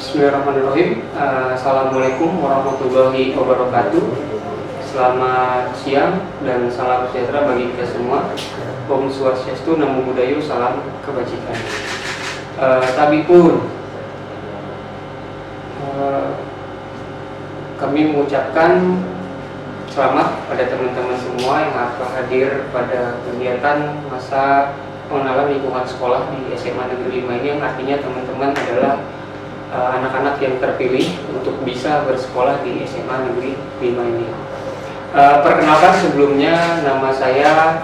Bismillahirrahmanirrahim. Assalamualaikum warahmatullahi wabarakatuh. Selamat siang dan salam sejahtera bagi kita semua. Om Swastiastu, Namo Buddhaya, salam kebajikan. Kami mengucapkan selamat pada teman-teman semua yang telah hadir pada kegiatan masa pengenalan lingkungan sekolah di SMA Negeri 5 ini, yang artinya teman-teman adalah anak-anak yang terpilih untuk bisa bersekolah di SMA Negeri 5 ini. Perkenalkan sebelumnya, nama saya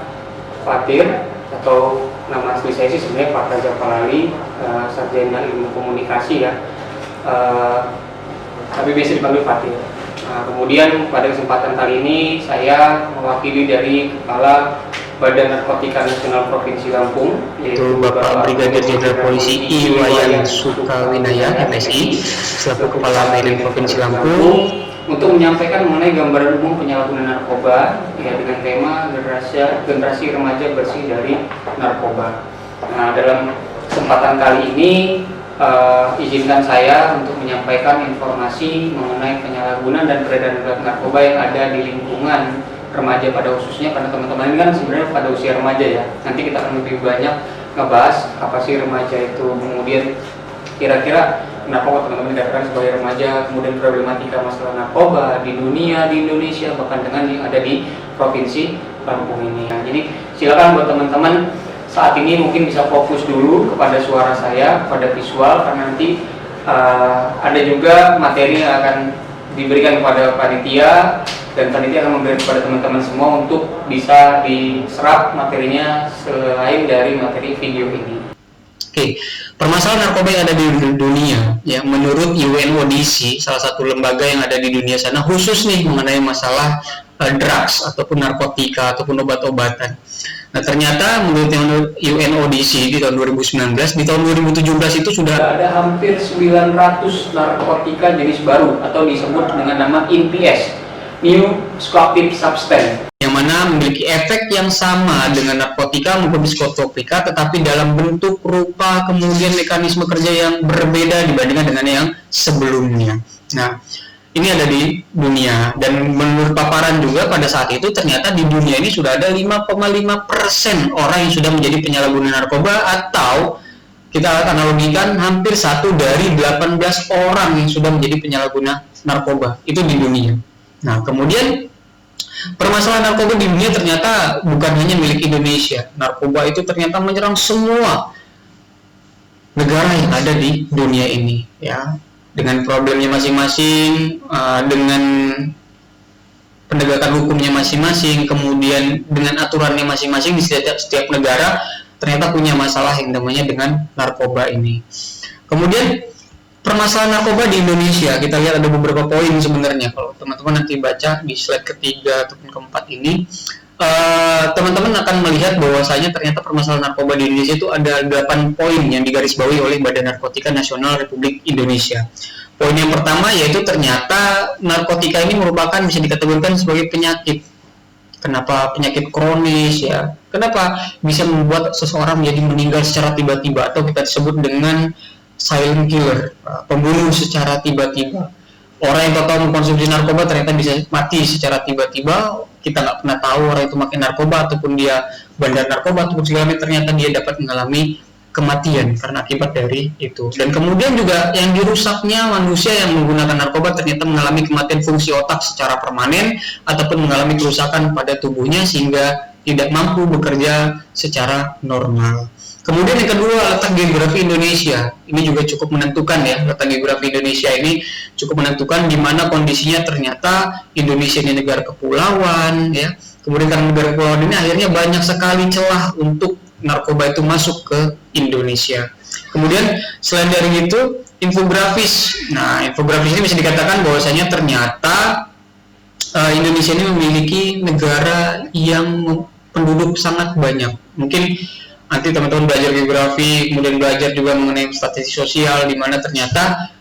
Fatir, atau nama asli saya sih sebenarnya Pak Raja Palali, sarjana ilmu komunikasi ya, tapi biasa dipanggil Fatir. Kemudian pada kesempatan kali ini saya mewakili dari Kepala Badan Narkotika Nasional Provinsi Lampung, yaitu Bapak Brigadir Jenderal Polisi Iwayan Sukawinaya, MSI, selaku Kepala BNN Provinsi Lampung, untuk menyampaikan mengenai gambaran umum penyalahgunaan narkoba ya, dengan tema generasi remaja bersih dari narkoba. Nah, dalam kesempatan kali ini izinkan saya untuk menyampaikan informasi mengenai penyalahgunaan dan peredaran narkoba yang ada di lingkungan remaja pada khususnya, karena teman-teman ini kan sebenarnya pada usia remaja ya. Nanti kita akan lebih banyak ngebahas apa sih remaja itu, kemudian kira-kira kenapa kok teman-teman dikatakan sebagai remaja, kemudian problematika masalah narkoba di dunia, di Indonesia, bahkan dengan yang ada di Provinsi Lampung ini. Nah, jadi silakan buat teman-teman saat ini mungkin bisa fokus dulu kepada suara saya, pada visual, karena nanti ada juga materi yang akan diberikan kepada panitia, dan panitia akan memberikan kepada teman-teman semua untuk bisa diserap materinya selain dari materi video ini. Oke, permasalahan narkoba yang ada di dunia, ya, menurut UNODC, salah satu lembaga yang ada di dunia sana, khusus nih mengenai masalah drugs ataupun narkotika ataupun obat-obatan. Nah, ternyata menurut UNODC di tahun 2019, di tahun 2017 itu sudah ada hampir 900 narkotika jenis baru atau disebut dengan nama NPS, New Psychoactive Substance, yang mana memiliki efek yang sama dengan narkotika maupun psikotropika, tetapi dalam bentuk, rupa, kemudian mekanisme kerja yang berbeda dibandingkan dengan yang sebelumnya. Nah, ini ada di dunia, dan menurut paparan juga pada saat itu ternyata di dunia ini sudah ada 5,5% orang yang sudah menjadi penyalahguna narkoba, atau kita analogikan hampir 1 dari 18 orang yang sudah menjadi penyalahguna narkoba itu di dunia. Nah, kemudian permasalahan narkoba di dunia ternyata bukan hanya milik Indonesia. Narkoba itu ternyata menyerang semua negara yang ada di dunia ini, ya, dengan problemnya masing-masing, dengan penegakan hukumnya masing-masing, kemudian dengan aturannya masing-masing di setiap negara ternyata punya masalah yang namanya dengan narkoba ini. Kemudian permasalahan narkoba di Indonesia, kita lihat ada beberapa poin sebenarnya. Kalau teman-teman nanti baca di slide ketiga ataupun keempat ini, teman-teman akan melihat bahwasanya ternyata permasalahan narkoba di Indonesia itu ada 8 poin yang digarisbawahi oleh Badan Narkotika Nasional Republik Indonesia. Poin yang pertama yaitu ternyata narkotika ini merupakan, bisa dikategorikan sebagai penyakit. Kenapa penyakit kronis ya? Kenapa bisa membuat seseorang menjadi meninggal secara tiba-tiba, atau kita sebut dengan silent killer, pembunuh secara tiba-tiba. Orang yang total mengkonsumsi narkoba ternyata bisa mati secara tiba-tiba. Kita nggak pernah tahu orang itu makan narkoba ataupun dia bandar narkoba ataupun segala macam, ternyata dia dapat mengalami kematian karena akibat dari itu. Dan kemudian juga yang dirusaknya manusia yang menggunakan narkoba ternyata mengalami kematian fungsi otak secara permanen ataupun mengalami kerusakan pada tubuhnya sehingga tidak mampu bekerja secara normal. Kemudian yang kedua, letak geografi Indonesia. Ini juga cukup menentukan ya, letak geografi Indonesia ini cukup menentukan di mana kondisinya ternyata Indonesia ini negara kepulauan ya. Kemudian karena negara kepulauan ini akhirnya banyak sekali celah untuk narkoba itu masuk ke Indonesia. Kemudian selain dari itu, infografis. Nah, infografis ini bisa dikatakan bahwasanya ternyata Indonesia ini memiliki negara yang penduduk sangat banyak. Mungkin nanti teman-teman belajar geografi, kemudian belajar juga mengenai statistik sosial, di mana ternyata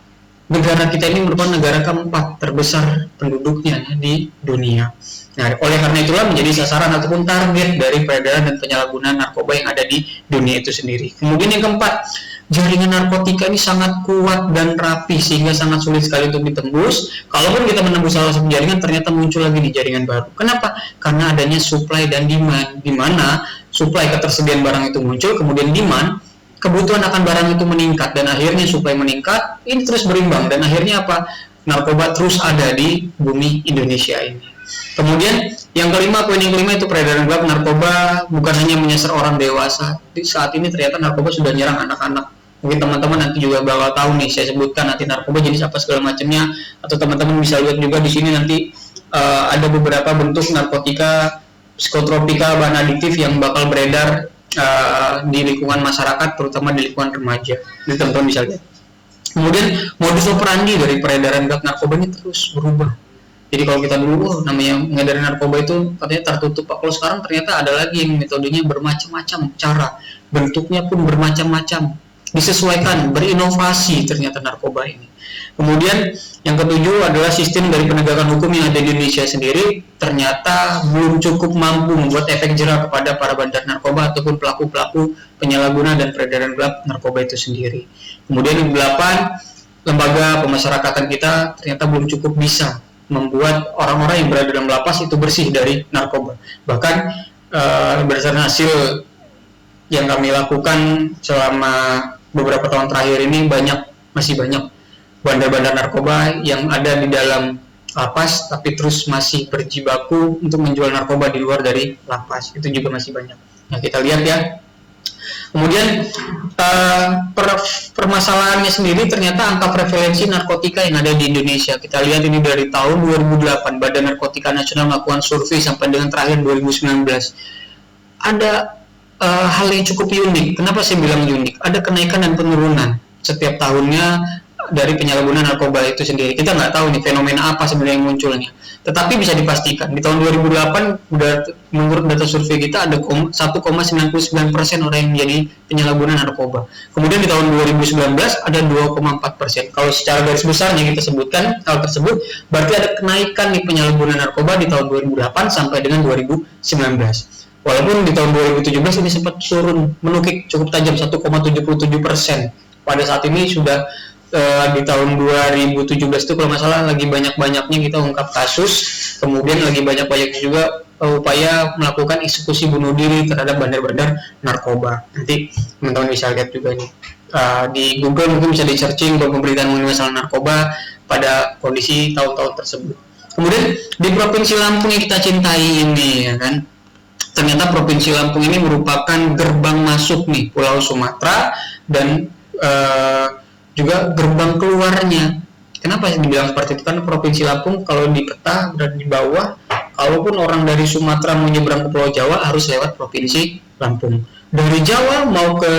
negara kita ini merupakan negara keempat terbesar penduduknya di dunia. Nah, oleh karena itulah menjadi sasaran ataupun target dari peredaran dan penyalahgunaan narkoba yang ada di dunia itu sendiri. Kemudian yang keempat, jaringan narkotika ini sangat kuat dan rapi sehingga sangat sulit sekali untuk ditembus. Kalaupun kita menembus salah satu jaringan, ternyata muncul lagi di jaringan baru. Kenapa? Karena adanya supply dan demand, di mana supply ketersediaan barang itu muncul, kemudian demand kebutuhan akan barang itu meningkat, dan akhirnya supply meningkat, ini terus berimbang, dan akhirnya apa? Narkoba terus ada di bumi Indonesia ini. Kemudian yang kelima, poin yang kelima itu peredaran gelap narkoba bukan hanya menyasar orang dewasa. Di saat ini ternyata narkoba sudah menyerang anak-anak. Mungkin teman-teman nanti juga bakal tahu nih, saya sebutkan nanti narkoba jenis apa segala macamnya, atau teman-teman bisa lihat juga di sini nanti ada beberapa bentuk narkotika psikotropika, bahan adiktif yang bakal beredar di lingkungan masyarakat, terutama di lingkungan remaja. Jadi teman-teman bisa lihat. Kemudian modus operandi dari peredaran gelap narkoba ini terus berubah. Jadi kalau kita dulu namanya mengedarin narkoba itu katanya tertutup, kalau sekarang ternyata ada lagi yang metodenya bermacam-macam cara, bentuknya pun bermacam-macam, disesuaikan, berinovasi ternyata narkoba ini. Kemudian yang ketujuh adalah sistem dari penegakan hukum yang ada di Indonesia sendiri ternyata belum cukup mampu membuat efek jerah kepada para bandar narkoba ataupun pelaku-pelaku penyalahguna dan peredaran gelap narkoba itu sendiri. Kemudian yang delapan, lembaga pemasyarakatan kita ternyata belum cukup bisa membuat orang-orang yang berada dalam lapas itu bersih dari narkoba. Bahkan berdasarkan hasil yang kami lakukan selama beberapa tahun terakhir ini, masih banyak bandar-bandar narkoba yang ada di dalam lapas tapi terus masih berjibaku untuk menjual narkoba di luar dari lapas. Itu juga masih banyak. Nah, kita lihat ya. Kemudian permasalahannya sendiri ternyata angka prevalensi narkotika yang ada di Indonesia. Kita lihat ini dari tahun 2008 Badan Narkotika Nasional melakukan survei sampai dengan terakhir 2019. Ada hal yang cukup unik. Kenapa saya bilang unik? Ada kenaikan dan penurunan setiap tahunnya dari penyalahgunaan narkoba itu sendiri. Kita nggak tahu nih fenomena apa sebenarnya yang munculnya. Tetapi bisa dipastikan di tahun 2008 menurut data survei kita ada 1,99% orang yang menjadi penyalahguna narkoba. Kemudian di tahun 2019 ada 2,4%. Kalau secara garis besarnya kita sebutkan hal tersebut, berarti ada kenaikan nih penyalahguna narkoba di tahun 2008 sampai dengan 2019. Walaupun di tahun 2017 ini sempat turun menukik cukup tajam 1,77%. Pada saat ini sudah di tahun 2017 itu kalau nggak salah lagi banyak-banyaknya kita ungkap kasus, kemudian lagi banyak-banyaknya juga upaya melakukan eksekusi bunuh diri terhadap bandar-bandar narkoba. Nanti teman-teman bisa lihat juga nih di Google, mungkin bisa di searching pemberitaan mengenai masalah narkoba pada kondisi tahun-tahun tersebut. Kemudian di Provinsi Lampung yang kita cintai ini, ya kan, ternyata Provinsi Lampung ini merupakan gerbang masuk nih Pulau Sumatera dan juga gerbang keluarnya. Kenapa dibilang seperti itu? Karena Provinsi Lampung kalau di peta dan di bawah, kalaupun orang dari Sumatera mau nyebrang ke Pulau Jawa harus lewat Provinsi Lampung. Dari Jawa mau ke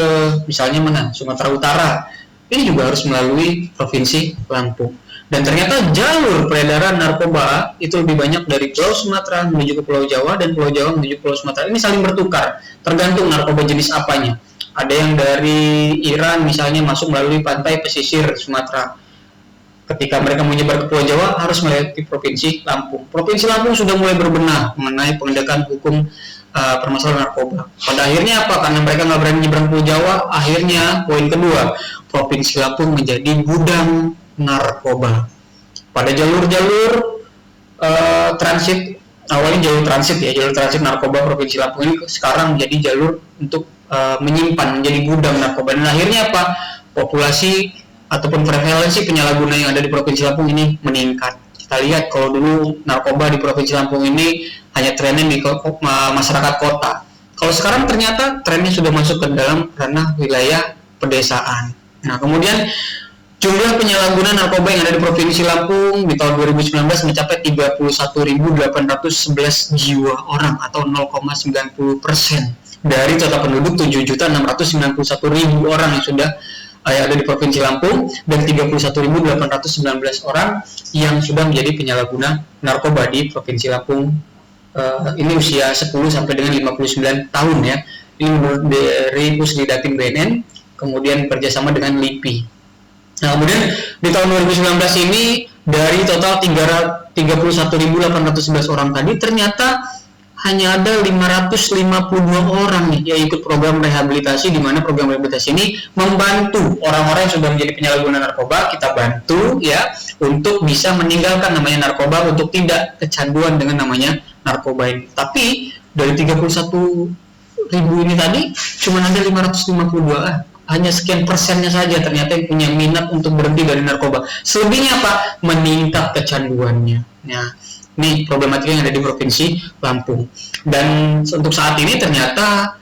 misalnya mana? Sumatera Utara, ini juga harus melalui Provinsi Lampung. Dan ternyata jalur peredaran narkoba itu lebih banyak dari Pulau Sumatera menuju ke Pulau Jawa dan Pulau Jawa menuju ke Pulau Sumatera. Ini saling bertukar, tergantung narkoba jenis apanya. Ada yang dari Iran misalnya masuk melalui pantai pesisir Sumatera. Ketika mereka menyebar ke Pulau Jawa harus melewati Provinsi Lampung. Provinsi Lampung sudah mulai berbenah mengenai penegakan hukum permasalahan narkoba. Pada akhirnya apa? Karena mereka nggak berani menyeberang Pulau Jawa, akhirnya poin kedua, Provinsi Lampung menjadi gudang narkoba. Pada jalur-jalur transit, awalnya jalur transit narkoba Provinsi Lampung ini sekarang menjadi jalur untuk menyimpan, menjadi gudang narkoba. Dan akhirnya apa? Populasi ataupun prevalensi penyalahguna yang ada di Provinsi Lampung ini meningkat. Kita lihat kalau dulu narkoba di Provinsi Lampung ini hanya trennya di masyarakat kota. Kalau sekarang ternyata trennya sudah masuk ke dalam ranah wilayah pedesaan. Nah, kemudian jumlah penyalahguna narkoba yang ada di Provinsi Lampung di tahun 2019 mencapai 31.811 jiwa orang atau 0,90% dari total penduduk 7.691.000 orang yang sudah ada di Provinsi Lampung dan 31.819 orang yang sudah menjadi penyalahguna narkoba di Provinsi Lampung. Ini usia 10 sampai dengan 59 tahun ya. Ini menurut dari Pusdidatin BNN, kemudian bekerjasama dengan LIPI. Nah, kemudian di tahun 2019 ini dari total 31.811 orang tadi ternyata hanya ada 552 orang nih yang ikut program rehabilitasi, di mana program rehabilitasi ini membantu orang-orang yang sudah menjadi penyalahguna narkoba, kita bantu ya untuk bisa meninggalkan namanya narkoba, untuk tidak kecanduan dengan namanya narkoba ini. Tapi dari 31.000 ini tadi cuma ada 552, hanya sekian persennya saja ternyata yang punya minat untuk berhenti dari narkoba. Selebihnya apa? Meningkat kecanduannya. Nah, ini problematika yang ada di Provinsi Lampung. Dan untuk saat ini ternyata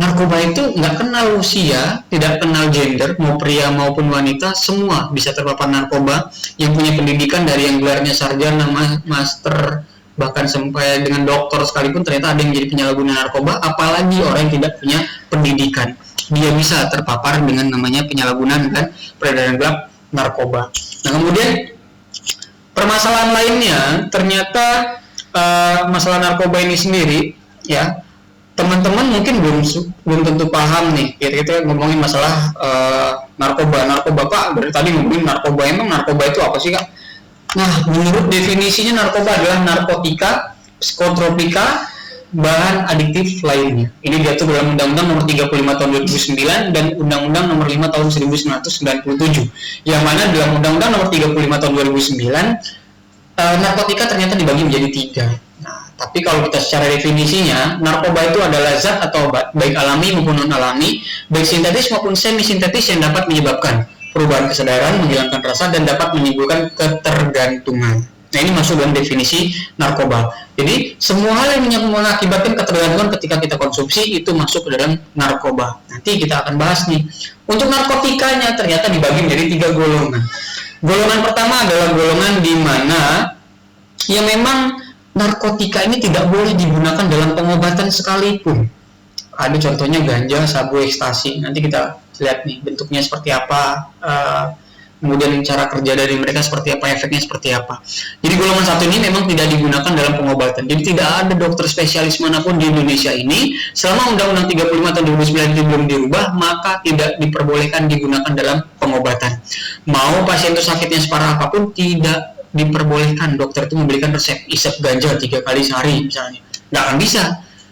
narkoba itu nggak kenal usia, tidak kenal gender, mau pria maupun wanita, semua bisa terpapar narkoba. Yang punya pendidikan dari yang gelarnya sarjana, master, bahkan sampai dengan doktor sekalipun ternyata ada yang jadi penyalahguna narkoba, apalagi orang yang tidak punya pendidikan. Dia bisa terpapar dengan namanya penyalahgunaan dan peredaran gelap narkoba. Nah, kemudian permasalahan lainnya ternyata masalah narkoba ini sendiri ya, teman-teman mungkin belum tentu paham nih. Kita ngomongin masalah narkoba Pak, dari tadi ngomongin narkoba, emang narkoba itu apa sih Kak? Nah, menurut definisinya narkoba adalah narkotika, psikotropika, bahan adiktif lainnya. Ini diatur dalam Undang-Undang Nomor 35 Tahun 2009 dan Undang-Undang Nomor 5 Tahun 1997. Yang mana dalam Undang-Undang Nomor 35 Tahun 2009 narkotika ternyata dibagi menjadi 3. Nah, tapi kalau kita secara definisinya, narkoba itu adalah zat atau obat baik alami maupun non alami, baik sintetis maupun semi sintetis yang dapat menyebabkan perubahan kesadaran, menghilangkan rasa, dan dapat menimbulkan ketergantungan. Nah, ini masuk dalam definisi narkoba. Jadi semua hal yang mengakibatkan ketergantungan ketika kita konsumsi itu masuk ke dalam narkoba. Nanti kita akan bahas nih. Untuk narkotikanya ternyata dibagi menjadi 3 golongan. Golongan pertama adalah golongan di mana yang memang narkotika ini tidak boleh digunakan dalam pengobatan sekalipun. Ada contohnya ganja, sabu, ekstasi. Nanti kita lihat nih bentuknya seperti apa, kemudian cara kerja dari mereka seperti apa, efeknya seperti apa. Jadi golongan 1 ini memang tidak digunakan dalam pengobatan. Jadi tidak ada dokter spesialis manapun di Indonesia ini, selama Undang-Undang 35 tahun 2009 itu belum dirubah, maka tidak diperbolehkan digunakan dalam pengobatan. Mau pasien itu sakitnya separah apapun, tidak diperbolehkan dokter itu memberikan resep isep ganja 3 kali sehari misalnya. Nggak akan bisa.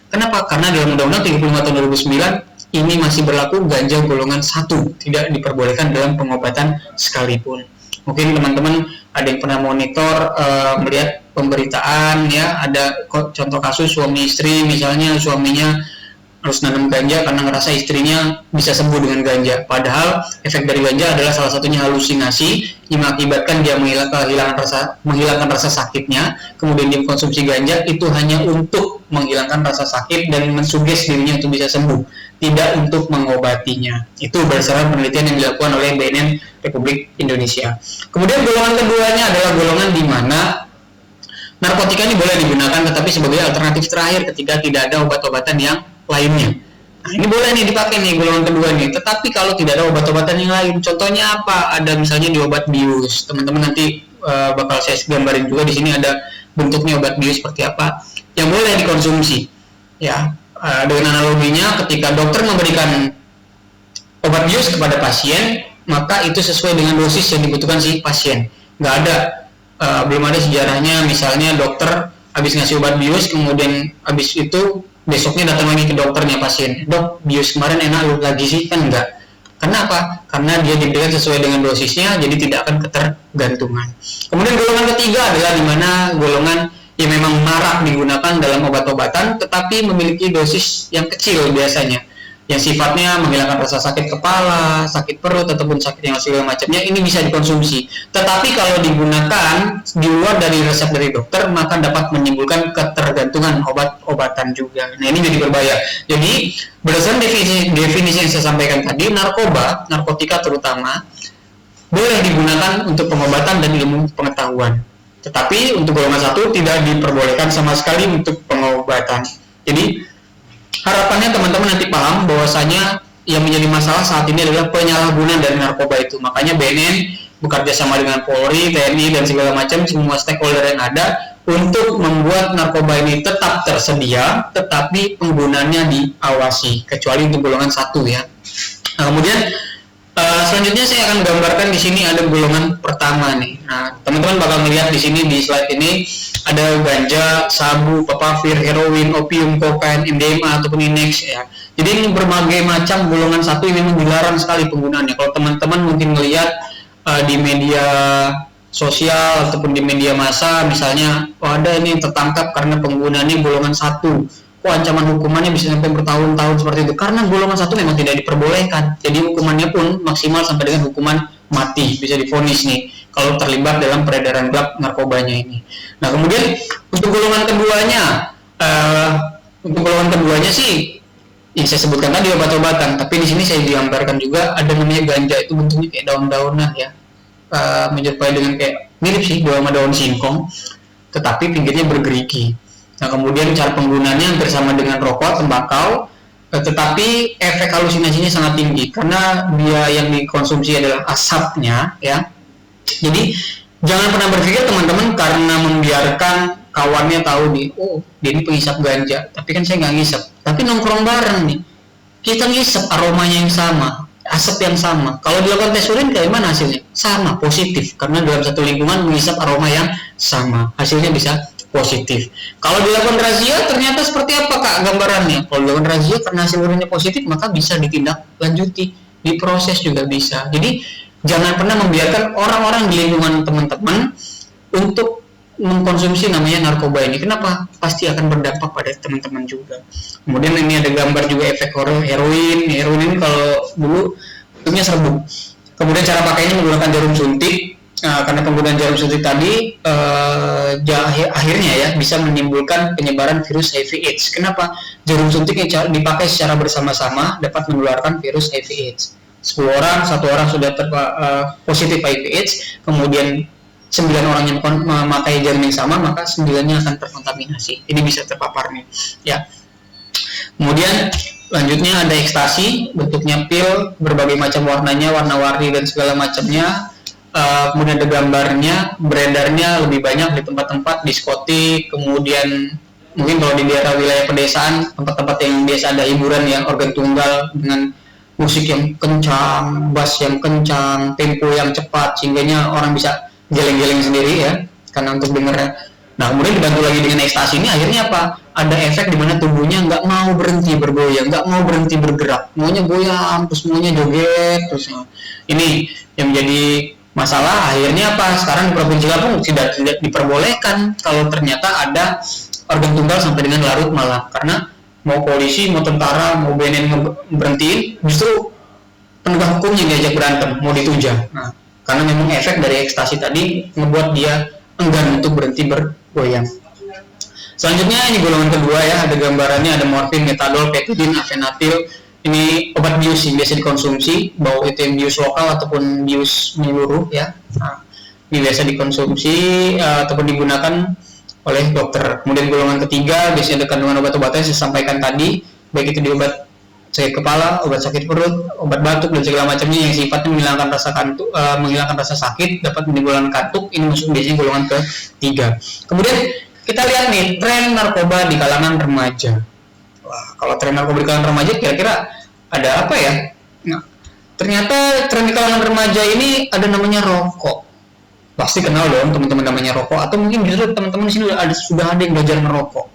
Kenapa? Karena dalam Undang-Undang 35 tahun 2009 ini masih berlaku ganja golongan 1, tidak diperbolehkan dalam pengobatan sekalipun. Mungkin teman-teman ada yang pernah monitor, melihat pemberitaan ya, ada contoh kasus suami istri, misalnya suaminya harus nanam ganja karena ngerasa istrinya bisa sembuh dengan ganja. Padahal efek dari ganja adalah salah satunya halusinasi yang mengakibatkan dia menghilangkan rasa sakitnya. Kemudian dia konsumsi ganja itu hanya untuk menghilangkan rasa sakit dan mensugesti dirinya untuk bisa sembuh, tidak untuk mengobatinya. Itu berdasarkan penelitian yang dilakukan oleh BNN Republik Indonesia. Kemudian golongan keduanya adalah golongan di mana narkotika ini boleh digunakan tetapi sebagai alternatif terakhir ketika tidak ada obat-obatan yang lainnya. Nah, ini boleh nih dipakai nih golongan kedua nih. Tetapi kalau tidak ada obat-obatan yang lain, contohnya apa? Ada misalnya di obat bius. Teman-teman nanti bakal saya gambarin juga di sini ada bentuknya obat bius seperti apa yang boleh dikonsumsi. Ya, dengan analoginya ketika dokter memberikan obat bius kepada pasien, maka itu sesuai dengan dosis yang dibutuhkan si pasien. Nggak ada, belum ada sejarahnya misalnya dokter habis ngasih obat bius kemudian habis itu besoknya datang lagi ke dokternya pasien, dok bius kemarin enak lagi sih, kan enggak. Kenapa? Karena dia diberikan sesuai dengan dosisnya, jadi tidak akan ketergantungan. Kemudian golongan ketiga adalah di mana golongan yang memang marak digunakan dalam obat-obatan, tetapi memiliki dosis yang kecil biasanya, yang sifatnya menghilangkan rasa sakit kepala, sakit perut, ataupun sakit yang segala macamnya, ini bisa dikonsumsi. Tetapi kalau digunakan di luar dari resep dari dokter, maka dapat menimbulkan ketergantungan obat-obatan juga. Nah, ini jadi berbahaya. Jadi, berdasarkan definisi yang saya sampaikan tadi, narkotika terutama, boleh digunakan untuk pengobatan dan ilmu pengetahuan. Tetapi untuk golongan 1 tidak diperbolehkan sama sekali untuk pengobatan. Jadi, harapannya teman-teman nanti paham bahwasanya yang menjadi masalah saat ini adalah penyalahgunaan dari narkoba itu. Makanya BNN bekerja sama dengan Polri, TNI, dan segala macam semua stakeholder yang ada untuk membuat narkoba ini tetap tersedia, tetapi penggunaannya diawasi, kecuali untuk golongan 1 ya. Nah, kemudian Selanjutnya saya akan gambarkan di sini ada golongan pertama nih. Nah, teman-teman bakal melihat di sini di slide ini ada ganja, sabu, papavir, heroin, opium, kokain, MDMA ataupun inex ya. Jadi ini berbagai macam golongan satu ini memang dilarang sekali penggunaannya. Kalau teman-teman mungkin melihat di media sosial ataupun di media massa misalnya, oh ada ini tertangkap karena penggunaannya golongan satu. Kok ancaman hukumannya bisa sampai bertahun-tahun seperti itu? Karena golongan satu memang tidak diperbolehkan. Jadi hukumannya pun maksimal sampai dengan hukuman mati, bisa divonis nih kalau terlibat dalam peredaran gelap narkobanya ini. Nah kemudian untuk golongan keduanya sih yang saya sebutkan tadi obat-obatan, tapi di sini saya digambarkan juga ada namanya ganja, itu bentuknya kayak daun-daunan ya, menyerupai dengan kayak mirip sih daun singkong, tetapi pinggirnya bergerigi. Nah kemudian cara penggunaannya hampir sama dengan rokok, tembakau, tetapi efek halusinasinya sangat tinggi karena dia yang dikonsumsi adalah asapnya ya. Jadi jangan pernah berpikir teman-teman karena membiarkan kawannya tahu nih, oh dia ini penghisap ganja, tapi kan saya nggak ngisap, tapi nongkrong bareng nih, kita ngisap aromanya yang sama, asap yang sama. Kalau dilakukan tes urin kayak mana hasilnya? Sama, positif, karena dalam satu lingkungan menghisap aroma yang sama, hasilnya bisa positif. Kalau dilakukan razia ternyata seperti apa kak gambarannya? Kalau dilakukan razia karena hasil urinnya positif maka bisa ditindaklanjuti, diproses juga bisa. Jadi jangan pernah membiarkan orang-orang di lingkungan teman-teman untuk mengkonsumsi namanya narkoba ini. Kenapa? Pasti akan berdampak pada teman-teman juga. Kemudian ini ada gambar juga efek heroin. Heroin ini kalau dulu bentuknya serbuk. Kemudian cara pakainya menggunakan jarum suntik. Karena penggunaan jarum suntik tadi akhirnya ya bisa menimbulkan penyebaran virus HIV/AIDS. Kenapa? Jarum suntik yang dipakai secara bersama-sama dapat menularkan virus HIV/AIDS. 10 orang, 1 orang sudah positif HIV/AIDS, kemudian 9 orang yang memakai jarum yang sama, maka 9-nya akan terkontaminasi. Ini bisa terpapar nih, ya. Kemudian lanjutnya ada ekstasi, bentuknya pil, berbagai macam warnanya, warna-warni dan segala macamnya. Kemudian ada gambarnya, beredarnya lebih banyak di tempat-tempat diskotik, kemudian mungkin kalau di daerah wilayah pedesaan, tempat-tempat yang biasa ada hiburan yang organ tunggal dengan musik yang kencang, bass yang kencang, tempo yang cepat, sehingga orang bisa geleng-geleng sendiri ya, karena untuk dengarnya. Nah kemudian dibantu lagi dengan ekstasi ini, akhirnya apa? Ada efek di mana tubuhnya nggak mau berhenti bergoyang, nggak mau berhenti bergerak, maunya goyang, terus maunya joget, terus ini yang menjadi masalah. Akhirnya apa? Sekarang di Provinsi Lampung tidak diperbolehkan kalau ternyata ada organ tunggal sampai dengan larut malam, karena mau polisi, mau tentara, mau BNN berhentiin, justru penegak hukumnya diajak berantem, mau ditujang. Nah, karena memang efek dari ekstasi tadi membuat dia enggan untuk berhenti bergoyang. Selanjutnya ini golongan kedua ya, ada gambarannya, ada morfin, metadol, petidin, afenatil. Ini obat bius yang biasa dikonsumsi, baik itu yang bius lokal ataupun bius menyeluruh ya. Nah, ini biasa dikonsumsi ataupun digunakan oleh dokter. Kemudian golongan ketiga biasanya ada kandungan obat-obatan yang saya sampaikan tadi, baik itu di obat sakit kepala, obat sakit perut, obat batuk dan segala macamnya yang sifatnya menghilangkan rasa kantuk, menghilangkan rasa sakit, dapat menimbulkan kantuk. Ini masuk biasanya golongan ketiga. Kemudian kita lihat nih tren narkoba di kalangan remaja. Wah, kalau tren narkoba di kalangan remaja kira-kira ada apa ya? Nah, ternyata tren di kalangan remaja ini ada namanya rokok. Pasti kenal dong teman-teman namanya rokok, atau mungkin justru teman-teman di sini sudah ada yang belajar merokok.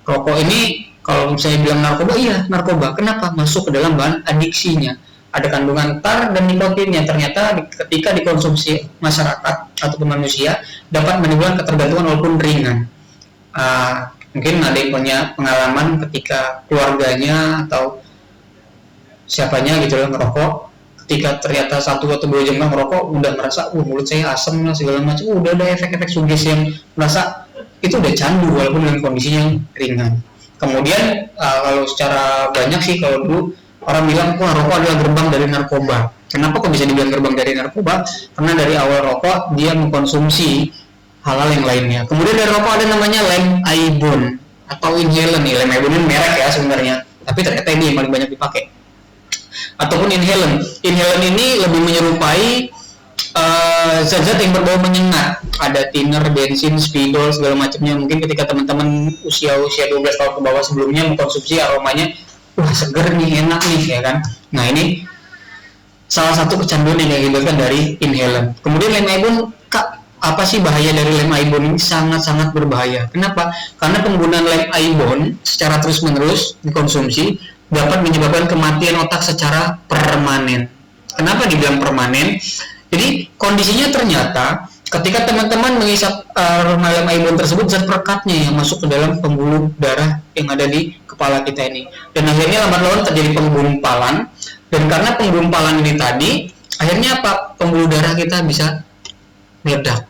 Rokok ini kalau saya bilang narkoba, iya narkoba. Kenapa? Masuk ke dalam bahan adiksinya. Ada kandungan tar dan nikotin yang ternyata ketika dikonsumsi masyarakat ataupun manusia dapat menimbulkan ketergantungan walaupun ringan. Mungkin ada yang punya pengalaman ketika keluarganya atau siapanya gitu loh ngerokok, ketika ternyata 1 atau 2 jam ngerokok udah merasa mulut saya asam lah segala macam, udah ada efek-efek sugesti yang merasa itu udah candu walaupun dengan kondisi yang ringan. Kemudian kalau secara banyak sih kalau dulu orang bilang wah rokok adalah gerbang dari narkoba. Kenapa kok bisa dibilang gerbang dari narkoba? Karena dari awal rokok dia mengkonsumsi hal-hal yang lainnya. Kemudian dari rokok ada namanya lem aibon atau inhaler nih. Lem aibon ini merek ya sebenarnya, tapi ternyata ini yang paling banyak dipakai. Ataupun inhaler. Inhaler ini lebih menyerupai zat-zat yang berbau menyengat. Ada thinner, bensin, spidol segala macamnya. Mungkin ketika teman-teman usia 12 tahun ke bawah sebelumnya mengkonsumsi aromanya, wah seger nih, enak nih ya kan. Nah ini salah satu kecanduan yang diakibatkan dari inhalan. Kemudian lem ibon, Kak, apa sih bahaya dari lem ibon ini? Sangat-sangat berbahaya. Kenapa? Karena penggunaan lem ibon secara terus-menerus dikonsumsi dapat menyebabkan kematian otak secara permanen. Kenapa dibilang permanen? Jadi kondisinya ternyata ketika teman-teman menghisap lem ibon tersebut, zat perekatnya yang masuk ke dalam pembuluh darah yang ada di kepala kita ini, dan akhirnya lambat laun terjadi penggumpalan. Dan karena penggumpalan ini tadi, akhirnya apa? Pembuluh darah kita bisa meledak,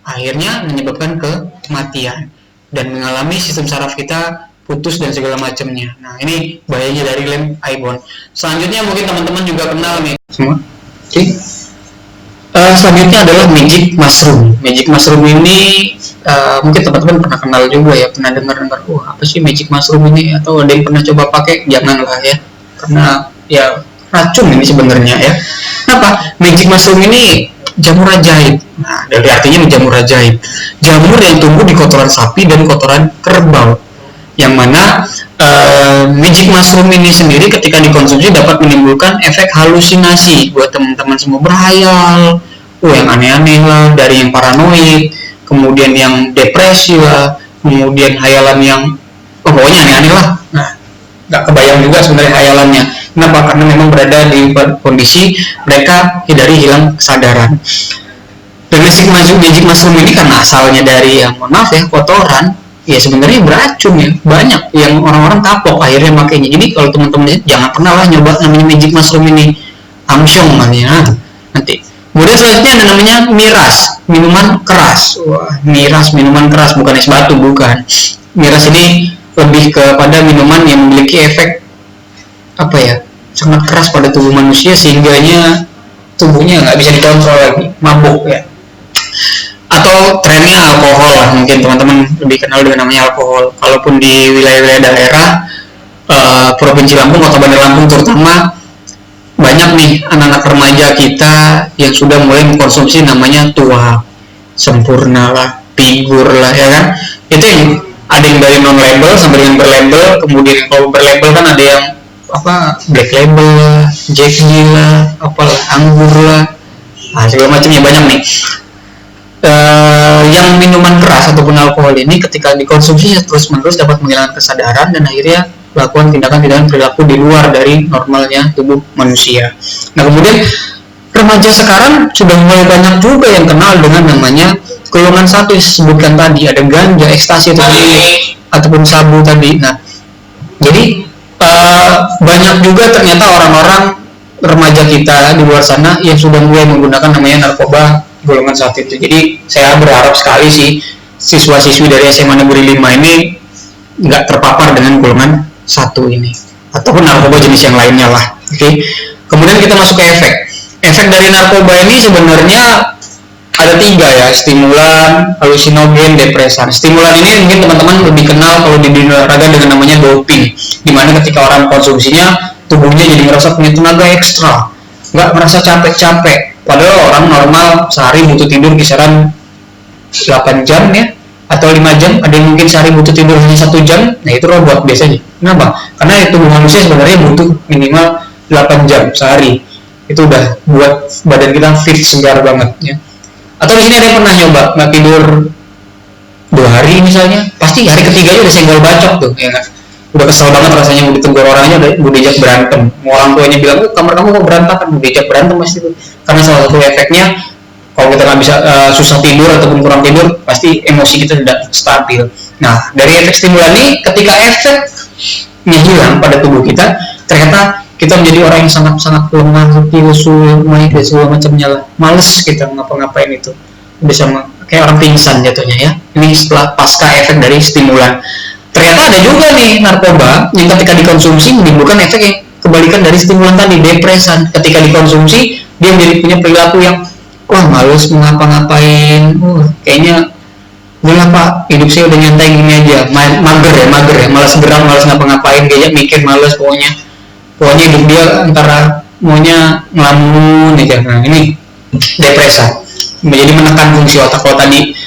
akhirnya menyebabkan kematian dan mengalami sistem saraf kita putus dan segala macamnya. Nah, ini bahayanya dari lem ibon. Selanjutnya mungkin teman-teman juga kenal nih semua. Oke. Selanjutnya adalah magic mushroom. Magic mushroom ini mungkin teman-teman pernah kenal juga ya, pernah dengar-dengar, wah apa sih magic mushroom ini, atau ada yang pernah coba pakai? Janganlah ya, karena ya racun ini sebenarnya ya. Kenapa? Magic mushroom ini jamur ajaib. Nah, dari artinya jamur ajaib. Jamur yang tumbuh di kotoran sapi dan kotoran kerbau. Yang mana magic mushroom ini sendiri ketika dikonsumsi dapat menimbulkan efek halusinasi buat teman-teman semua, berhayal, yang aneh-aneh lah, dari yang paranoid, kemudian yang depresi lah, kemudian hayalan yang pokoknya aneh-aneh lah. Nah, nggak kebayang juga sebenarnya hayalannya. Kenapa? Karena memang berada di kondisi mereka dari hilang kesadaran. Dan magic mushroom ini karena asalnya dari yang mohon maaf ya, kotoran, ya sebenarnya beracun ya, banyak yang orang-orang kapok akhirnya makainya. Jadi kalau teman-teman jangan pernah lah nyoba namanya magic mushroom ini, amsyong namanya nanti. Kemudian selanjutnya ada namanya miras, minuman keras. Wah, miras minuman keras, bukan es batu, bukan. Miras ini lebih kepada minuman yang memiliki efek apa ya, sangat keras pada tubuh manusia sehingganya tubuhnya nggak bisa dikontrol lagi, mabuk ya. Atau trennya alkohol lah, mungkin teman-teman lebih kenal dengan namanya alkohol. Kalaupun di wilayah-wilayah daerah Provinsi Lampung, Kota Bandar Lampung terutama, banyak nih anak-anak remaja kita yang sudah mulai mengkonsumsi namanya tua, sempurna lah, figur lah ya kan. Itu yang ada yang dari non label sampai dengan berlabel. Kemudian kalau berlabel kan ada yang apa, black label lah, Jack D lah, apalah, anggur lah, segala macamnya banyak nih. Yang minuman keras ataupun alkohol ini ketika dikonsumsi terus-menerus dapat menghilangkan kesadaran dan akhirnya melakukan tindakan-tindakan perilaku di luar dari normalnya tubuh manusia. Nah, kemudian remaja sekarang sudah mulai banyak juga yang kenal dengan namanya golongan satu yang disebutkan tadi, ada ganja, ekstasi ataupun sabu tadi. Nah, jadi banyak juga ternyata orang-orang remaja kita di luar sana yang sudah mulai menggunakan namanya narkoba golongan satu itu. Jadi saya berharap sekali sih siswa-siswi dari SMA Negeri 5 ini nggak terpapar dengan golongan satu ini ataupun narkoba jenis yang lainnya lah. Oke. Kemudian kita masuk ke efek. Efek dari narkoba ini sebenarnya ada 3 ya, stimulan, halusinogen, depresan. Stimulan ini mungkin teman-teman lebih kenal kalau di dunia olahraga dengan namanya doping, dimana ketika orang konsumsinya tubuhnya jadi merasa punya tenaga ekstra, nggak merasa capek-capek. Padahal orang normal sehari butuh tidur kisaran 8 jam ya, atau 5 jam, ada yang mungkin sehari butuh tidur hanya 1 jam. Nah, itu robot biasanya. Kenapa? Karena tubuh manusia sebenarnya butuh minimal 8 jam sehari. Itu udah buat badan kita fit, segar banget ya. Atau di sini ada yang pernah nyoba nggak tidur 2 hari misalnya, pasti hari ketiganya udah senggol bacok tuh ya kan? Udah kesel banget rasanya, udah ditegur orangnya, udah diajak berantem. Orang tuanya bilang, kamar kamu kok berantakan, udah diajak berantem pasti itu. Karena salah satu efeknya, kalau kita nggak bisa susah tidur ataupun kurang tidur, pasti emosi kita tidak stabil. Nah, dari efek stimulan ini, ketika efeknya hilang pada tubuh kita, ternyata kita menjadi orang yang sangat-sangat lemah, lesu, dan segala macamnya lah. Males kita ngapa-ngapain itu. Udah sama kayak orang pingsan jatuhnya ya. Ini setelah pasca efek dari stimulan. Ternyata ada juga nih narkoba yang ketika dikonsumsi menimbulkan efek yang kebalikan dari stimulan tadi, depresan. Ketika dikonsumsi dia menjadi punya perilaku yang wah males ngapa-ngapain, kayaknya udah pak, hidup saya udah nyantai gini aja, mager ya, malas gerak, malas ngapa-ngapain, kayak mikir males, pokoknya hidup dia antara maunya ngelamun aja. Nah, ini depresan, menjadi menekan fungsi otak. Kalau tadi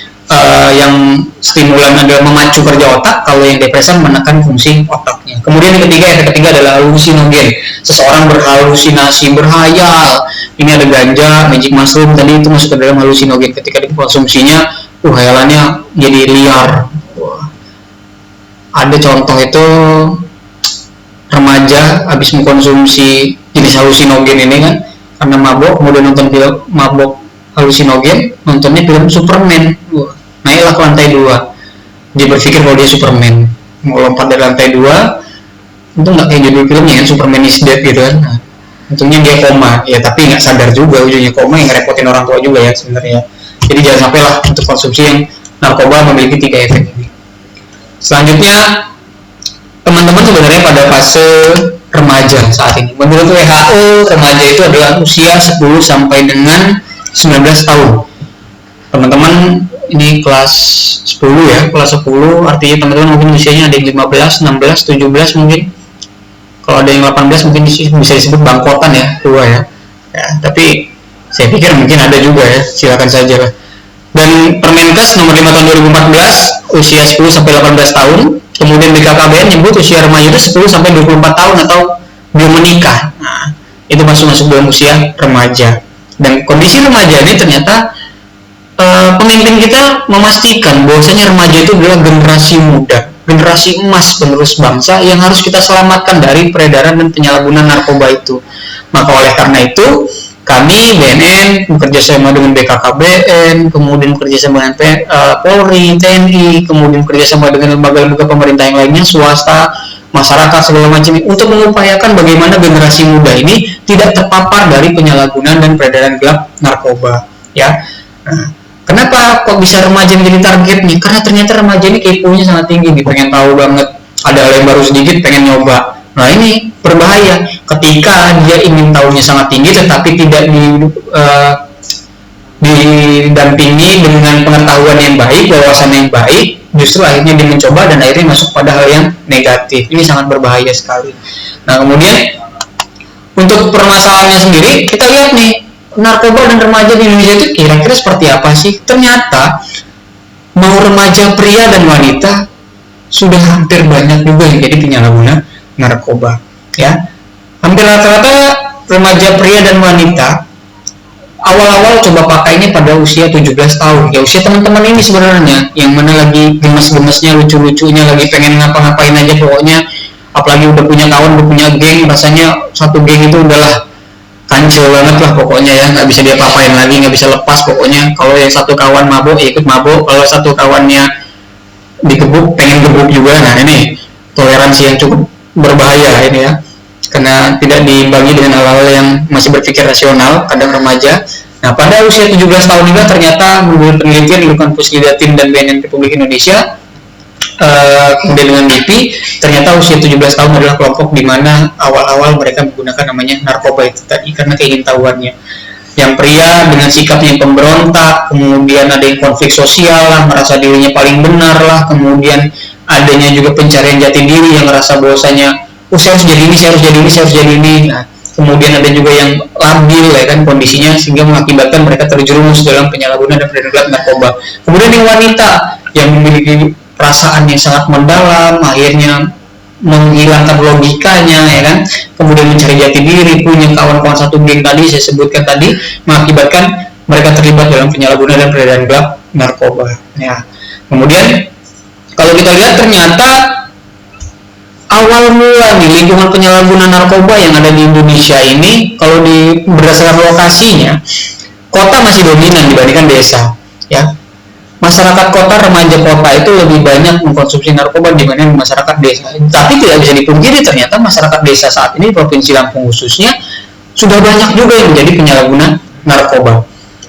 yang stimulan adalah memacu kerja otak, kalau yang depresan menekan fungsi otaknya. Kemudian efek ketiga adalah halusinogen. Seseorang berhalusinasi, berhayal. Ini ada ganja, magic mushroom, tadi itu masuk ke dalam halusinogen. Ketika dikonsumsinya, hayalannya jadi liar. Ada contoh itu remaja habis mengkonsumsi jenis halusinogen ini kan, karena mabok, kemudian nonton film mabok halusinogen, nontonnya film Superman. Naiklah ke lantai 2. Dia berpikir kalau dia Superman, mau lompat dari lantai 2. Itu nggak kayak judul filmnya kan, Superman is dead gitu kan. Nah, untungnya dia koma, ya tapi nggak sadar juga, ujungnya koma yang ngerepotin orang tua juga ya sebenarnya. Jadi jangan sampai lah untuk konsumsi yang narkoba memiliki 3 efek ini. Selanjutnya, teman-teman sebenarnya pada fase remaja saat ini. Menurut WHO, remaja itu adalah usia 10 sampai dengan 19 tahun. Teman-teman ini kelas 10 ya, kelas 10 artinya teman-teman mungkin usianya ada yang 15, 16, 17 mungkin. Kalau ada yang 18 mungkin bisa disebut bangkotan ya, tua ya. Tapi saya pikir mungkin ada juga ya, silakan saja lah. Dan Permenkes nomor 5 tahun 2014 usia 10 sampai 18 tahun. Kemudian BKKBN nyebut usia remaja itu 10 sampai 24 tahun atau belum menikah. Nah, itu masuk dalam usia remaja. Dan kondisi remaja ini ternyata pemimpin kita memastikan bahwasanya remaja itu adalah generasi muda, generasi emas penerus bangsa yang harus kita selamatkan dari peredaran dan penyalahgunaan narkoba itu. Maka oleh karena itu, kami BNN bekerja sama dengan BKKBN, kemudian bekerja sama dengan Polri, TNI, kemudian bekerja sama dengan lembaga-lembaga pemerintah yang lainnya, swasta, masyarakat segala macam, untuk mengupayakan bagaimana generasi muda ini tidak terpapar dari penyalahgunaan dan peredaran gelap narkoba. Ya. Nah, kenapa kok bisa remaja menjadi targetnya? Karena ternyata remaja ini keponya sangat tinggi, pengen tahu banget. Ada hal yang baru sedikit pengen nyoba. Nah ini berbahaya ketika dia ingin tahunya sangat tinggi tetapi tidak didampingi dengan pengetahuan yang baik, wawasan yang baik, justru akhirnya dia mencoba dan akhirnya masuk pada hal yang negatif. Ini sangat berbahaya sekali. Nah kemudian untuk permasalahannya sendiri, kita lihat nih, narkoba dan remaja di Indonesia itu kira-kira seperti apa sih? Ternyata mau remaja pria dan wanita sudah hampir banyak juga yang jadi penyalahguna narkoba. Ya, hampir rata-rata remaja pria dan wanita awal-awal coba pakainya pada usia 17 tahun. Ya usia teman-teman ini sebenarnya, yang mana lagi gemes-gemesnya, lucu-lucunya, lagi pengen ngapa-ngapain aja pokoknya. Apalagi udah punya kawan, udah punya geng, rasanya satu geng itu udahlah kancil banget lah pokoknya ya, nggak bisa dia apain lagi, nggak bisa lepas pokoknya. Kalau yang satu kawan mabuk ya ikut mabuk, kalau satu kawannya digebuk pengen gebuk juga. Nah ini toleransi yang cukup berbahaya ini ya, karena tidak diimbangi dengan hal-hal yang masih berpikir rasional kadang remaja. Nah pada usia 17 tahun juga ternyata menurut penelitian dilakukan Puslidatin dan BNN Republik Indonesia, kemudian dengan LIPI, ternyata usia 17 tahun adalah kelompok di mana awal-awal mereka menggunakan namanya narkoba itu tadi karena keingintahuannya. Yang pria dengan sikap yang pemberontak, kemudian ada yang konflik sosial lah, merasa dirinya paling benar lah, kemudian adanya juga pencarian jati diri yang merasa bahwasanya saya harus jadi ini, saya harus jadi ini, saya harus jadi ini. Nah, kemudian ada juga yang labil ya kan kondisinya, sehingga mengakibatkan mereka terjerumus dalam penyalahgunaan dan peredaran narkoba. Kemudian yang wanita yang memiliki perasaan yang sangat mendalam, akhirnya menghilangkan logikanya ya kan, kemudian mencari jati diri, punya kawan-kawan satu geng tadi saya sebutkan tadi, mengakibatkan mereka terlibat dalam penyalahgunaan dan peredaran gelap narkoba. Ya. Kemudian kalau kita lihat ternyata awal mula nih lingkungan penyalahgunaan narkoba yang ada di Indonesia ini, kalau berdasarkan lokasinya, kota masih dominan dibandingkan desa. Ya, masyarakat kota, remaja kota itu lebih banyak mengkonsumsi narkoba dibanding masyarakat desa. Tapi tidak bisa dipungkiri ternyata masyarakat desa saat ini Provinsi Lampung khususnya sudah banyak juga yang menjadi penyalahguna narkoba.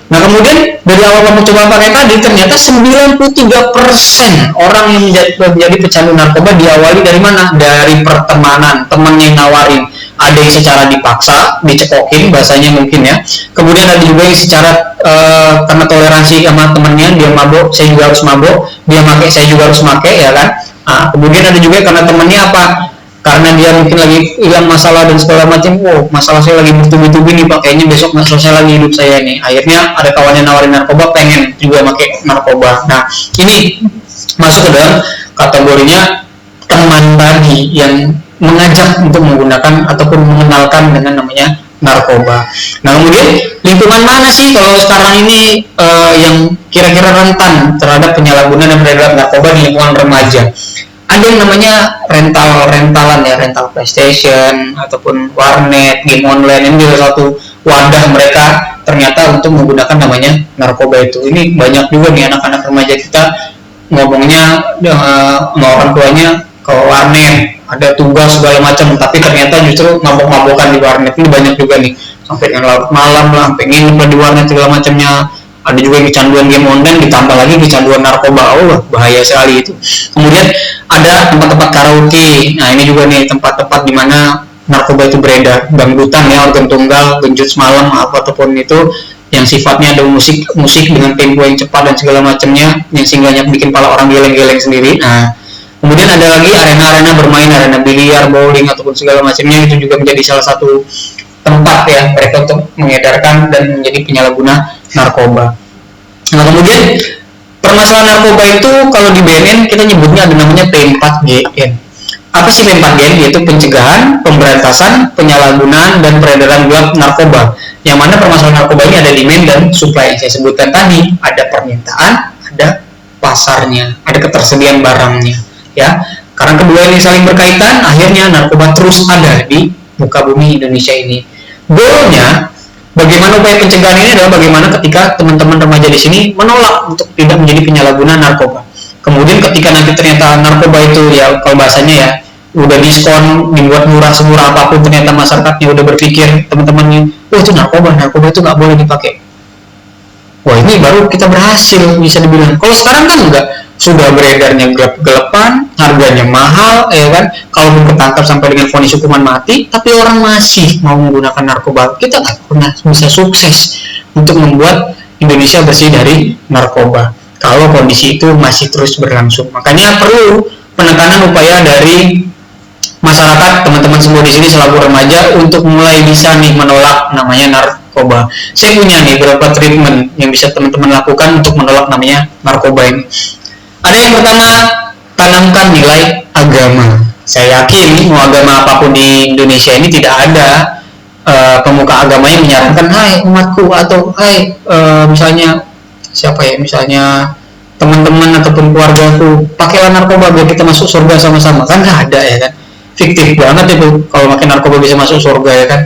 Nah kemudian dari awal kamu coba pakai tadi, ternyata 93% orang yang menjadi pecandu narkoba diawali dari mana? Dari pertemanan, teman yang nawarin. Ada yang secara dipaksa, dicekokin bahasanya mungkin ya. Kemudian ada juga yang secara karena toleransi sama temennya, dia mabok, saya juga harus mabok, dia pakai, saya juga harus pakai ya kan. Nah, kemudian ada juga karena temennya apa? karena dia mungkin lagi hilang masalah dan segala macam, masalah saya lagi bertubi-tubi nih Pak, kayaknya besok nggak selesai lagi hidup saya nih, akhirnya ada kawannya nawarin narkoba, pengen juga pakai narkoba. Nah ini masuk ke dalam kategorinya teman tadi yang mengajak untuk menggunakan ataupun mengenalkan dengan namanya narkoba. Nah kemudian lingkungan mana sih kalau sekarang ini yang kira-kira rentan terhadap penyalahgunaan dan peredaran narkoba di lingkungan remaja? Ada yang namanya rentalan ya, rental PlayStation ataupun warnet, game online, ini juga satu wadah mereka ternyata untuk menggunakan namanya narkoba itu. Ini banyak juga nih anak-anak remaja kita ngomongnya sama orang tuanya ke warnet, ada tugas segala macam, tapi ternyata justru mabok-mabokan di warnet. Ini banyak juga nih, sampai yang larut malam lah, sampai nginep di warnet segala macamnya. Ada juga yang kecanduan game online, ditambah lagi kecanduan narkoba. Bahaya sekali itu. Kemudian ada tempat-tempat karaoke. Nah ini juga nih tempat-tempat di mana narkoba itu beredar, dangdutan ya, organ tunggal, genjut semalam, ataupun itu yang sifatnya ada musik dengan tempo yang cepat dan segala macamnya, yang sehingga bikin pala orang geleng-geleng sendiri. Nah kemudian ada lagi arena-arena bermain, arena biliar, bowling ataupun segala macamnya, itu juga menjadi salah satu tempat ya mereka untuk mengedarkan dan menjadi penyalahguna narkoba. Nah kemudian permasalahan narkoba itu kalau di BNN kita nyebutnya ada namanya P4GN. Apa sih P4GN? Yaitu pencegahan, pemberantasan, penyalahgunaan dan peredaran gelap narkoba. Yang mana permasalahan narkoba ini ada demand dan supply yang saya sebutkan tadi. Ada permintaan, ada pasarnya, ada ketersediaan barangnya. Ya, karena kedua ini saling berkaitan, akhirnya narkoba terus ada di muka bumi Indonesia ini. Goalnya, bagaimana upaya pencegahan ini adalah bagaimana ketika teman-teman remaja di sini menolak untuk tidak menjadi penyalahguna narkoba. Kemudian ketika nanti ternyata narkoba itu ya kalau bahasanya ya udah diskon, dibuat murah semurah apapun, ternyata masyarakatnya udah berpikir teman-temannya, itu narkoba itu nggak boleh dipakai. Wah ini baru kita berhasil bisa dibilang. Kalau sekarang kan enggak, sudah beredarnya gelap-gelapan, harganya mahal, ya kan? Kalau ketangkap sampai dengan vonis hukuman mati, tapi orang masih mau menggunakan narkoba. Kita nggak pernah bisa sukses untuk membuat Indonesia bersih dari narkoba. Kalau kondisi itu masih terus berlangsung, makanya perlu penekanan upaya dari masyarakat, teman-teman semua di sini selaku remaja untuk mulai bisa nih menolak namanya narkoba. Saya punya nih beberapa treatment yang bisa teman-teman lakukan untuk menolak namanya narkoba ini. Ada yang pertama, tanamkan nilai agama. Saya yakin mau agama apapun di Indonesia ini tidak ada pemuka agama yang menyarankan, hai umatku, atau hai misalnya siapa ya, misalnya teman-teman ataupun keluargaku, pakailah narkoba biar kita masuk surga sama-sama. Kan nggak ada ya kan, fiktif banget itu kalau makin narkoba bisa masuk surga ya kan.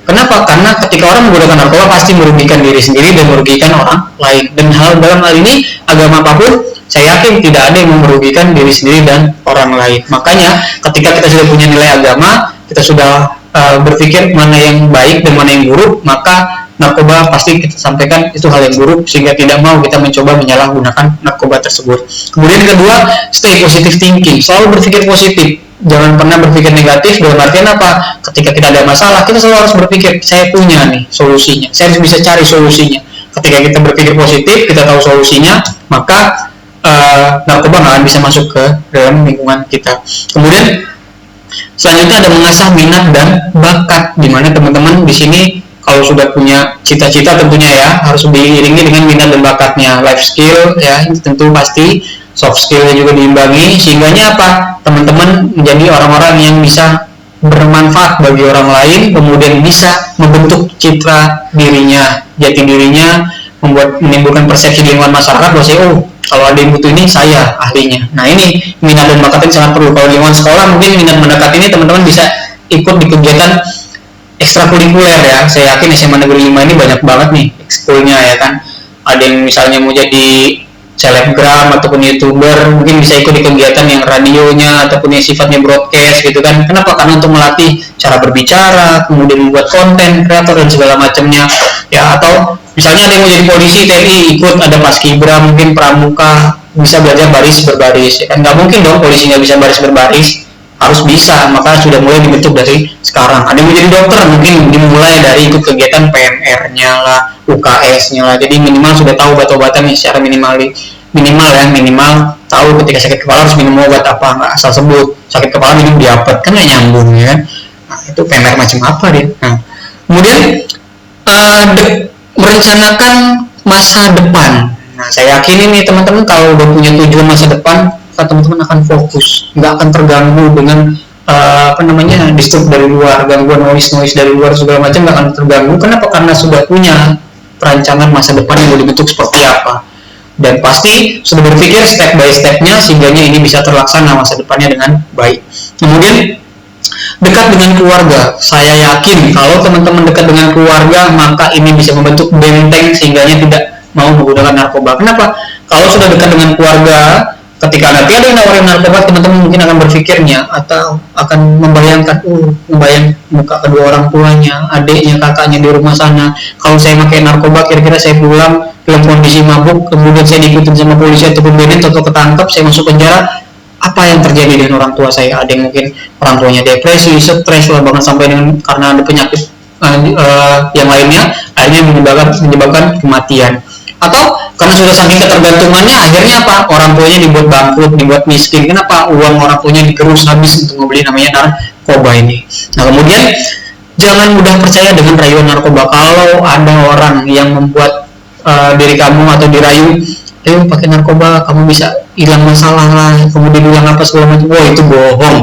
Kenapa? Karena ketika orang menggunakan narkoba pasti merugikan diri sendiri dan merugikan orang lain. Dan dalam hal ini agama apapun, saya yakin tidak ada yang merugikan diri sendiri dan orang lain. Makanya ketika kita sudah punya nilai agama, kita sudah berpikir mana yang baik dan mana yang buruk, maka narkoba pasti kita sampaikan itu hal yang buruk, sehingga tidak mau kita mencoba menyalahgunakan narkoba tersebut. Kemudian kedua, stay positive thinking, selalu berpikir positif, jangan pernah berpikir negatif. Dalam artian apa? Ketika kita ada masalah, kita selalu harus berpikir, saya punya nih solusinya, saya harus bisa cari solusinya. Ketika kita berpikir positif, kita tahu solusinya, maka narkoba nggak akan bisa masuk ke dalam lingkungan kita. Kemudian selanjutnya ada mengasah minat dan bakat, di mana teman-teman di sini kalau sudah punya cita-cita tentunya ya harus diiringi dengan minat dan bakatnya. Life skill ya tentu pasti, soft skillnya juga diimbangi, sehingganya apa? Teman-teman menjadi orang-orang yang bisa bermanfaat bagi orang lain, kemudian bisa membentuk citra dirinya, jati dirinya, menimbulkan persepsi di lingkungan masyarakat bahwa saya, kalau ada yang butuh ini saya ahlinya. Nah ini minat dan bakat ini sangat perlu. Kalau di lingkungan sekolah mungkin minat dan bakat ini teman-teman bisa ikut di kegiatan ekstrakurikuler ya. Saya yakin SMA Negeri 5 ini banyak banget nih ekskulnya ya kan. Ada yang misalnya mau jadi selebgram ataupun youtuber, mungkin bisa ikut di kegiatan yang radionya ataupun yang sifatnya broadcast gitu kan. Kenapa? Karena untuk melatih cara berbicara, kemudian membuat konten kreator dan segala macamnya ya. Atau misalnya ada yang mau jadi polisi, TNI, ikut ada paskibra, mungkin pramuka, bisa belajar baris berbaris ya kan. Nggak mungkin dong polisi nggak bisa baris berbaris, harus bisa, maka sudah mulai dibentuk dari sekarang. Ada yang menjadi dokter, mungkin dimulai dari ikut kegiatan PNR-nya lah, UKS-nya lah, jadi minimal sudah tahu obat-obatan secara minimal tahu ketika sakit kepala harus minum obat apa, nggak asal sebut sakit kepala minum diapet, kan nggak nyambung ya kan. Nah, itu PMR macam apa dia. Nah, kemudian merencanakan masa depan. Nah, saya yakin ini teman-teman kalau udah punya tujuan masa depan, teman-teman akan fokus, nggak akan terganggu dengan disturb dari luar, gangguan noise dari luar segala macam nggak akan terganggu. Kenapa? Karena sudah punya perancangan masa depan yang mau dibentuk seperti apa, dan pasti sudah berpikir step by stepnya sehingga ini bisa terlaksana masa depannya dengan baik. Kemudian dekat dengan keluarga. Saya yakin kalau teman-teman dekat dengan keluarga, maka ini bisa membentuk benteng sehingga tidak mau menggunakan narkoba. Kenapa? Kalau sudah dekat dengan keluarga, ketika nanti ada yang nawarin narkoba, teman-teman mungkin akan berpikirnya atau akan membayangkan, membayang muka kedua orang tuanya, adiknya, kakaknya di rumah sana. Kalau saya pakai narkoba, kira-kira saya pulang dalam kondisi mabuk, kemudian saya diikutin sama polisi ataupun BNN, atau ketangkap, saya masuk penjara. Apa yang terjadi dengan orang tua saya? Ada yang mungkin orang tuanya depresi, stres lah, bahkan sampai dengan karena ada penyakit yang lainnya, akhirnya menyebabkan kematian. Atau karena sudah saking ketergantungannya, akhirnya apa? Orang tuanya dibuat bangkrut, dibuat miskin. Kenapa? Uang orang tuanya digerus habis untuk membeli namanya narkoba ini. Nah, kemudian jangan mudah percaya dengan rayuan narkoba. Kalau ada orang yang membuat diri kamu atau dirayu, ayo pakai narkoba kamu bisa hilang masalah lah, kemudian hilang apa segala macam, itu bohong.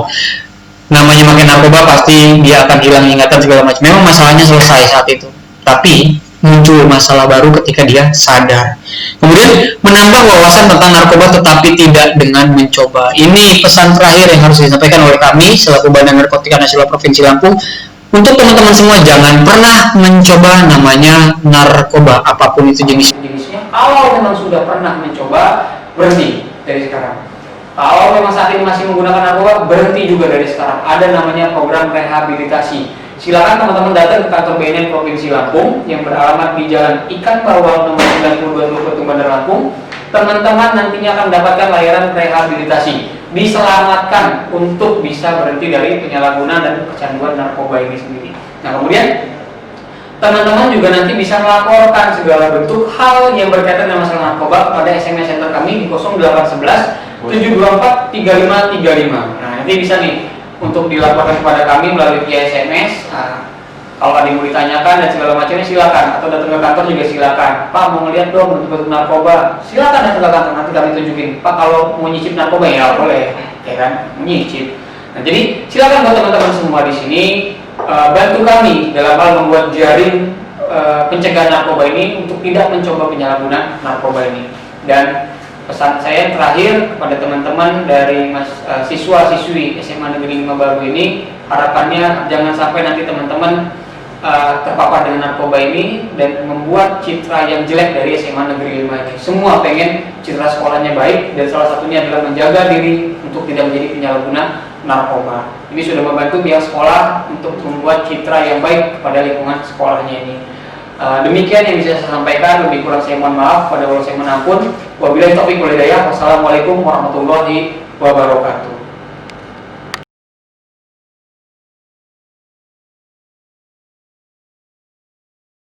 Namanya pakai narkoba pasti dia akan hilang ingatan segala macam. Memang masalahnya selesai saat itu, tapi muncul masalah baru ketika dia sadar. Kemudian menambah wawasan tentang narkoba tetapi tidak dengan mencoba. Ini pesan terakhir yang harus disampaikan oleh kami selaku Badan Narkotika Nasional Provinsi Lampung. Untuk teman-teman semua, jangan pernah mencoba namanya narkoba, apapun itu jenisnya. Kalau memang sudah pernah mencoba, berhenti dari sekarang. Kalau memang saat ini masih menggunakan narkoba, berhenti juga dari sekarang. Ada namanya program rehabilitasi. Silakan teman-teman datang ke kantor BNN Provinsi Lampung yang beralamat di Jalan Ikan Bawal nomor 92 Tugu Bandar Lampung. Teman-teman nantinya akan mendapatkan layanan rehabilitasi, diselamatkan untuk bisa berhenti dari penyalahgunaan dan kecanduan narkoba ini sendiri. Nah, kemudian teman-teman juga nanti bisa melaporkan segala bentuk hal yang berkaitan dengan masalah narkoba kepada SMS center kami di 0811 724 3535. Nah, nanti bisa nih untuk dilaporkan kepada kami melalui via SMS. Kalau ada yang mau ditanyakan dan segala macamnya silakan, atau datang ke kantor juga silakan. Pak, mau ngeliat dong bentuk-bentuk narkoba, silakan datang ke kantor, nanti kami tunjukin. Pak, kalau mau nyicip narkoba ya boleh, ya kan, nyicip. Nah, jadi silakan buat teman-teman semua di sini bantu kami dalam hal membuat jaring pencegahan narkoba ini untuk tidak mencoba penyalahgunaan narkoba ini. Dan pesan saya terakhir kepada teman-teman dari siswa-siswi SMA Negeri 5 Baru ini, harapannya jangan sampai nanti teman-teman terpapar dengan narkoba ini dan membuat citra yang jelek dari SMA Negeri 5 ini. Semua pengen citra sekolahnya baik, dan salah satunya adalah menjaga diri untuk tidak menjadi penyalahguna narkoba. Ini sudah membantu pihak sekolah untuk membuat citra yang baik kepada lingkungan sekolahnya ini. Demikian yang bisa saya sampaikan, lebih kurang saya mohon maaf, pada Allah saya mohon ampun. Wabillahi taufiq wal hidayah. Wassalamualaikum warahmatullahi wabarakatuh.